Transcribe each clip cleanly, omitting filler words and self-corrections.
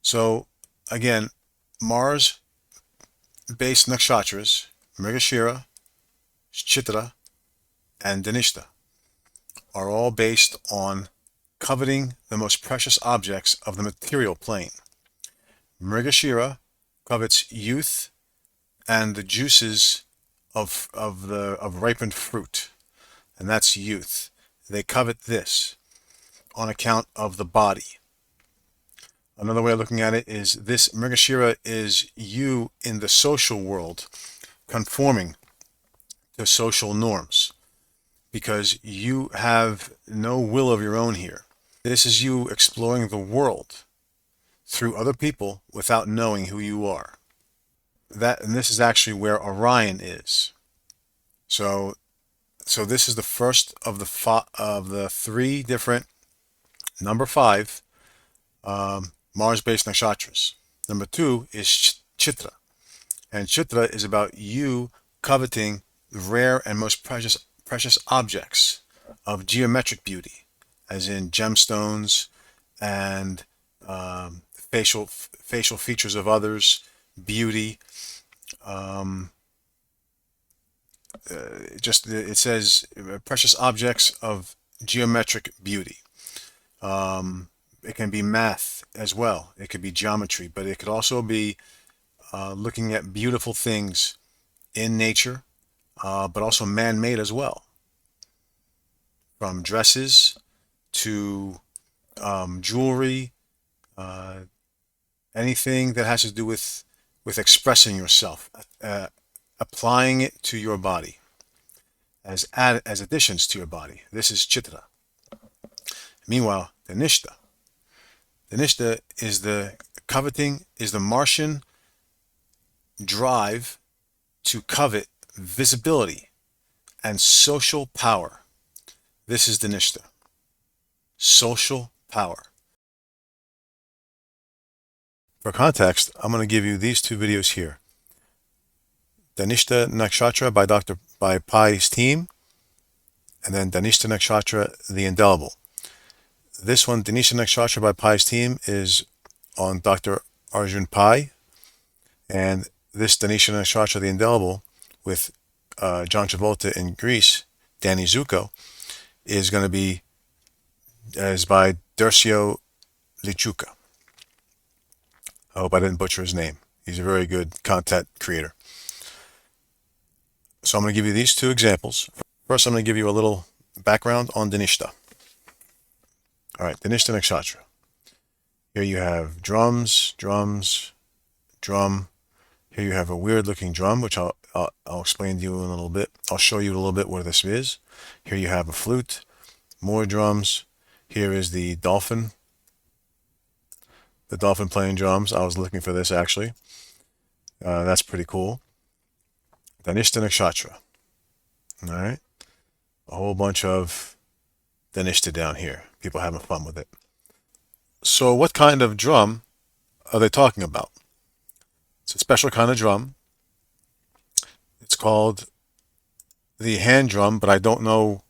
So again, Mars-based nakshatras, Mrigashira, Chitra, and Dhanishta, are all based on coveting the most precious objects of the material plane. Mrigashira covets youth and the juices of ripened fruit, and that's youth. They covet this on account of the body. Another way of looking at it is this Mrigashira is you in the social world conforming to social norms because you have no will of your own here. This is you exploring the world through other people without knowing who you are. And this is actually where Orion is. So this is the first of the three different number 5 Mars-based nakshatras. Number 2 is Chitra, and Chitra is about you coveting rare and most precious objects of geometric beauty, as in gemstones and facial features of others, beauty. It says precious objects of geometric beauty. It can be math as well. It could be geometry, but it could also be looking at beautiful things in nature, but also man-made as well. From dresses to jewelry, anything that has to do with expressing yourself, applying it to your body as additions to your body. This is Chitra. Meanwhile, Dhanishta is the Martian drive to covet visibility and social power. This is Dhanishta. Social power. For context, I'm going to give you these two videos here. Dhanishta Nakshatra by Pai Team, and then Dhanishta Nakshatra, the Indelible. This one, Dhanishta Nakshatra by Pai's Team, is on Dr. Arjun Pai, and this Dhanishta Nakshatra, the Indelible, with John Travolta in Greece, Danny Zuko, is going to be by Dercio Lichuka. I hope I didn't butcher his name. He's a very good content creator. So I'm going to give you these two examples. First, I'm going to give you a little background on Dhanishta. All right, Dhanishta Nakshatra. Here you have drums, drum. Here you have a weird-looking drum, which I'll explain to you in a little bit. I'll show you a little bit where this is. Here you have a flute, more drums. Here is the dolphin playing drums. I was looking for this actually. That's pretty cool. Dhanishta Nakshatra. All right, a whole bunch of Dhanishta down here. People having fun with it. So what kind of drum are they talking about? It's a special kind of drum. It's called the hand drum, but I don't know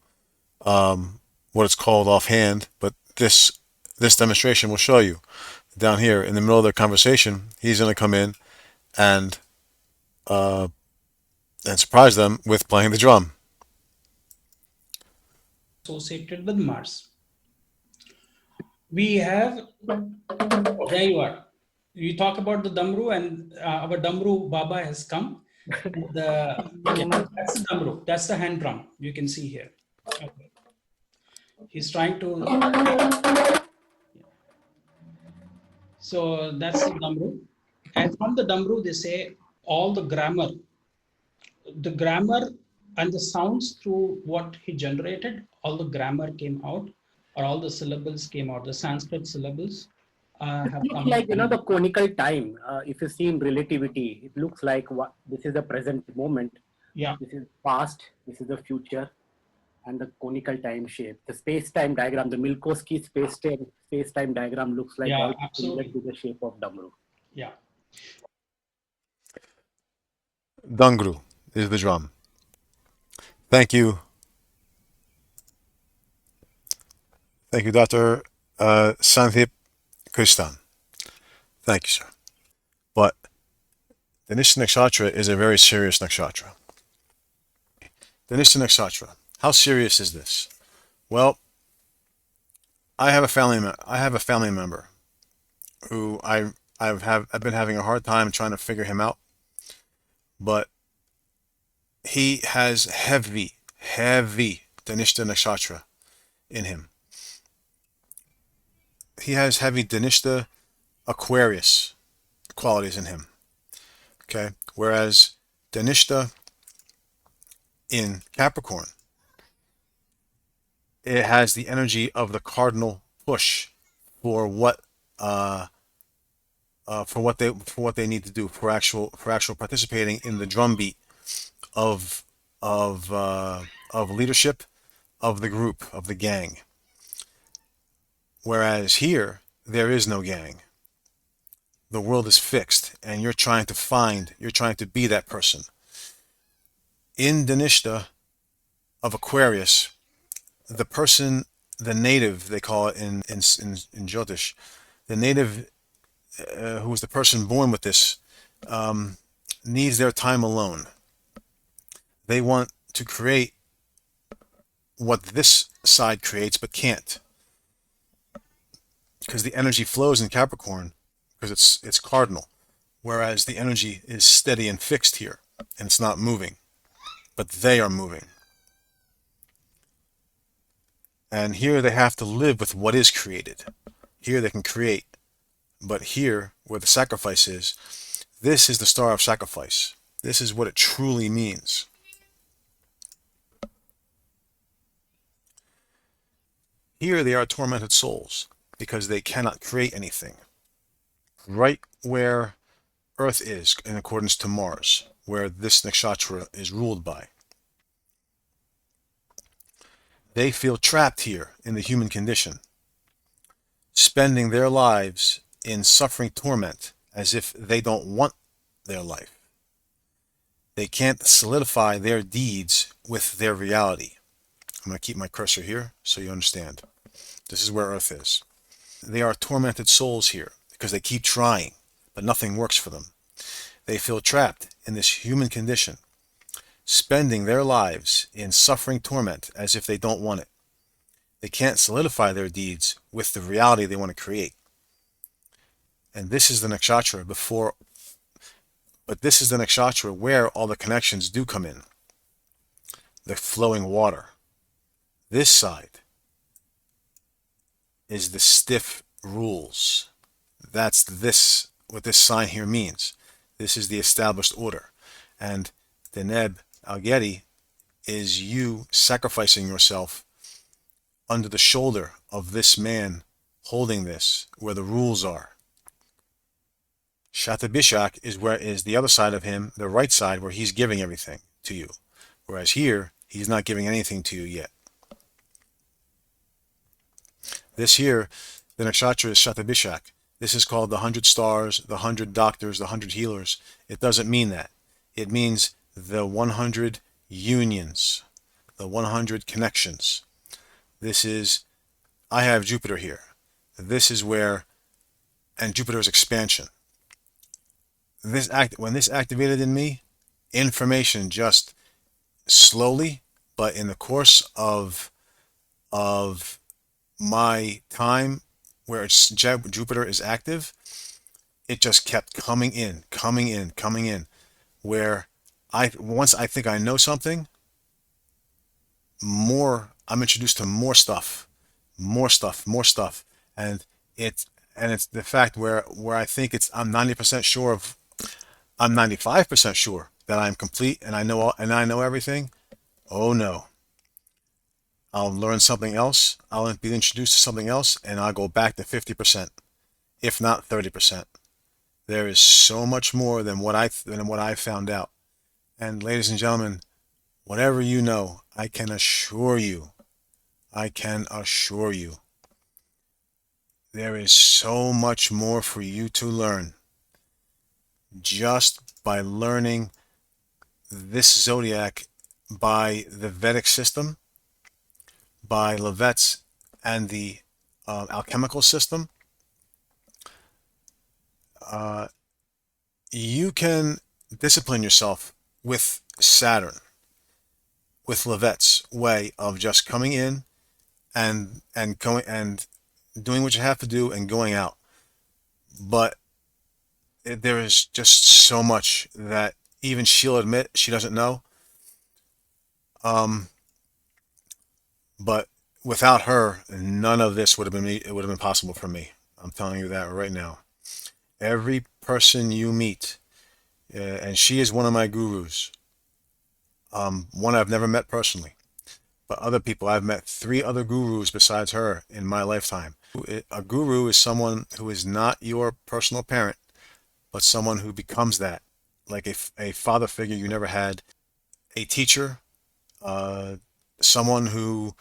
what it's called offhand. But this demonstration will show you. Down here in the middle of their conversation, he's going to come in and surprise them with playing the drum. Associated with Mars. We have, there you are. You talk about the Damru, and our Damru Baba has come. That's the Damru. That's the hand drum. You can see here. Okay. He's trying to. So that's the Damru. And from the Damru, they say all the grammar and the sounds through what he generated, all the grammar came out, or all the syllables came out. The Sanskrit syllables have It looks come like, out. the conical time. If you see in relativity, it looks like this is the present moment. Yeah. This is past. This is the future, and the conical time shape. The space-time diagram, the Minkowski space-time diagram looks like all similar to the shape of Damru. Yeah. Dangru is the drum. Thank you. Thank you, Dr. Sandhip Kristan. Thank you, sir. But Dhanishta Nakshatra is a very serious nakshatra. Dhanishta Nakshatra. How serious is this? Well, I have a family member who I've been having a hard time trying to figure him out, but he has heavy Dhanishta Nakshatra in him. He has heavy Dhanishta Aquarius qualities in him. Okay, whereas Dhanishta in Capricorn, it has the energy of the cardinal push for what they need to do for actual participating in the drumbeat of leadership of the group, of the gang. Whereas here there is no gang. The world is fixed, and you're trying to be that person. In Dhanishta of Aquarius, the person, the native, they call it in Jyotish, the native, who is the person born with this, needs their time alone. They want to create what this side creates but can't, because the energy flows in Capricorn because it's cardinal, whereas the energy is steady and fixed here, and it's not moving, but they are moving. And here they have to live with what is created. Here they can create, but here, where the sacrifice is, this is the star of sacrifice. This is what it truly means. Here they are tormented souls because they cannot create anything. Right where Earth is, in accordance to Mars, where this nakshatra is ruled by. They feel trapped here in the human condition, spending their lives in suffering torment as if they don't want their life. They can't solidify their deeds with their reality. I'm going to keep my cursor here so you understand. This is where Earth is. They are tormented souls here because they keep trying, but nothing works for them. They feel trapped in this human condition, spending their lives in suffering torment as if they don't want it. They can't solidify their deeds with the reality they want to create. And this is the nakshatra this is the nakshatra where all the connections do come in. The flowing water. This side is the stiff rules. That's what this sign here means. This is the established order. And Deneb Algeti is you sacrificing yourself under the shoulder of this man holding this, where the rules are. Shatabishak is the other side of him, the right side, where he's giving everything to you. Whereas here, he's not giving anything to you yet. This here, the nakshatra is Shatabishak. This is called the 100 stars, the 100 doctors, the 100 healers. It doesn't mean that. It means the 100 unions, the 100 connections. I have Jupiter here. This is where, and Jupiter's expansion. When this activated in me, information just slowly, but in the course of my time where Jupiter is active, it just kept coming in, where once I think I know something, I'm introduced to more stuff, and it's the fact where I think I'm 90% sure I'm 95% sure that I'm complete and I know everything. Oh no. I'll learn something else, I'll be introduced to something else, and I'll go back to 50%, if not 30%. There is so much more than what I found out. And ladies and gentlemen, whatever you know, I can assure you, there is so much more for you to learn just by learning this zodiac by the Vedic system, by Levet's and the alchemical system. you can discipline yourself with Saturn, with Levet's way of just coming in and going and doing what you have to do and going out. But there is just so much that even she'll admit she doesn't know. But without her, none of this would have been me. It would have been possible for me. I'm telling you that right now. Every person you meet, and she is one of my gurus. One I've never met personally, but other people I've met 3 other gurus besides her in my lifetime. A guru is someone who is not your personal parent, but someone who becomes that, like a father figure you never had, a teacher, someone who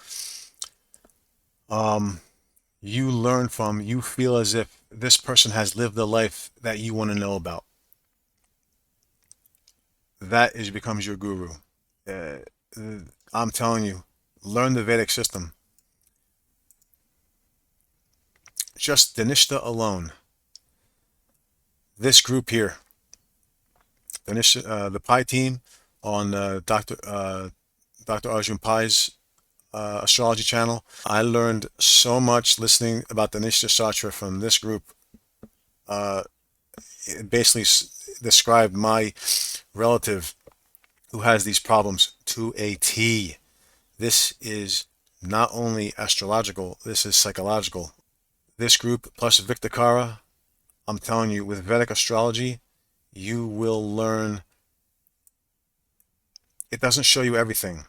you learn from. You feel as if this person has lived the life that you want to know about. That is becomes your guru. I'm telling you, learn the Vedic system. Just Dhanishta alone. This group here, Dhanishta, the Pi Team on Dr. Arjun Pai's astrology channel. I learned so much listening about Dhanishta Shastra from this group. It basically described my relative who has these problems to a T. This is not only astrological, this is psychological. This group plus Viktakara, I'm telling you, with Vedic astrology, you will learn. It doesn't show you everything.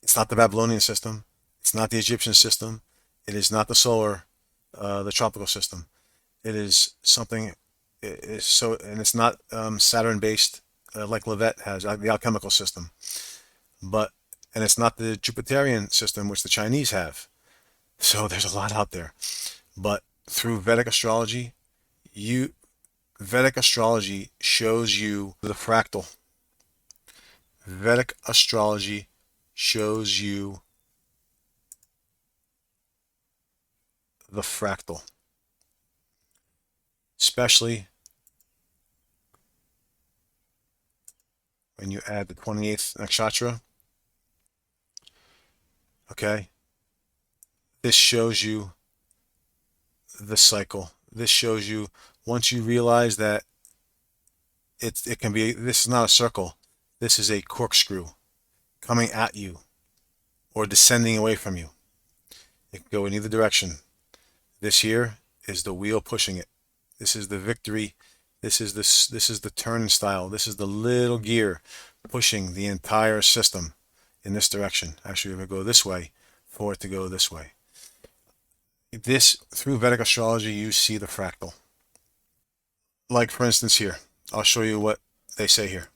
It's not the Babylonian system. It's not the Egyptian system. It is not the solar, the tropical system. It is something. It is so, and it's not Saturn-based like Levet has, the alchemical system. And it's not the Jupiterian system, which the Chinese have. So there's a lot out there. But through Vedic astrology, Vedic astrology shows you the fractal. Vedic astrology shows you the fractal. Especially when you add the 28th nakshatra. Okay? This shows you the cycle. This shows you, once you realize that it can be, this is not a circle. This is a corkscrew coming at you or descending away from you. It can go in either direction. This here is the wheel pushing it. This is the victory. This is the turnstile. This is the little gear pushing the entire system in this direction. Actually, if I go this way, for it to go this way. This, through Vedic astrology, you see the fractal. Like, for instance, here. I'll show you what they say here.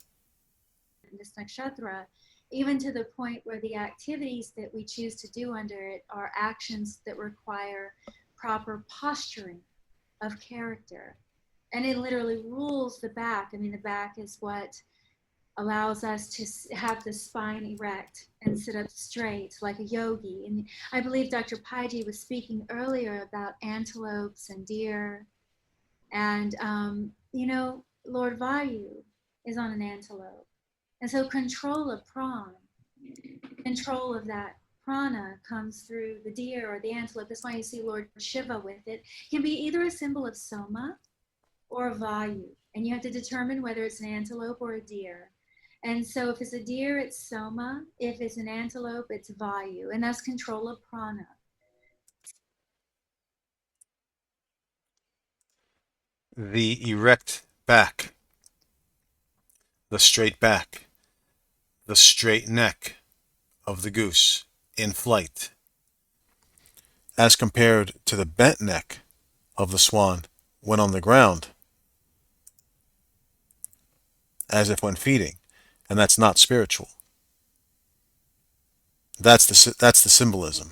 This nakshatra, even to the point where the activities that we choose to do under it are actions that require proper posturing of character. And it literally rules the back. I mean, the back is what allows us to have the spine erect and sit up straight like a yogi. And I believe Dr. Pai was speaking earlier about antelopes and deer. And, you know, Lord Vayu is on an antelope. And so control of prana, control of that prana comes through the deer or the antelope. That's why you see Lord Shiva with it. It can be either a symbol of Soma or a Vayu. And you have to determine whether it's an antelope or a deer. And so if it's a deer, it's Soma. If it's an antelope, it's Vayu. And that's control of prana. The erect back, the straight back, the straight neck of the goose in flight, as compared to the bent neck of the swan when on the ground, as if when feeding, and that's not spiritual. That's the symbolism.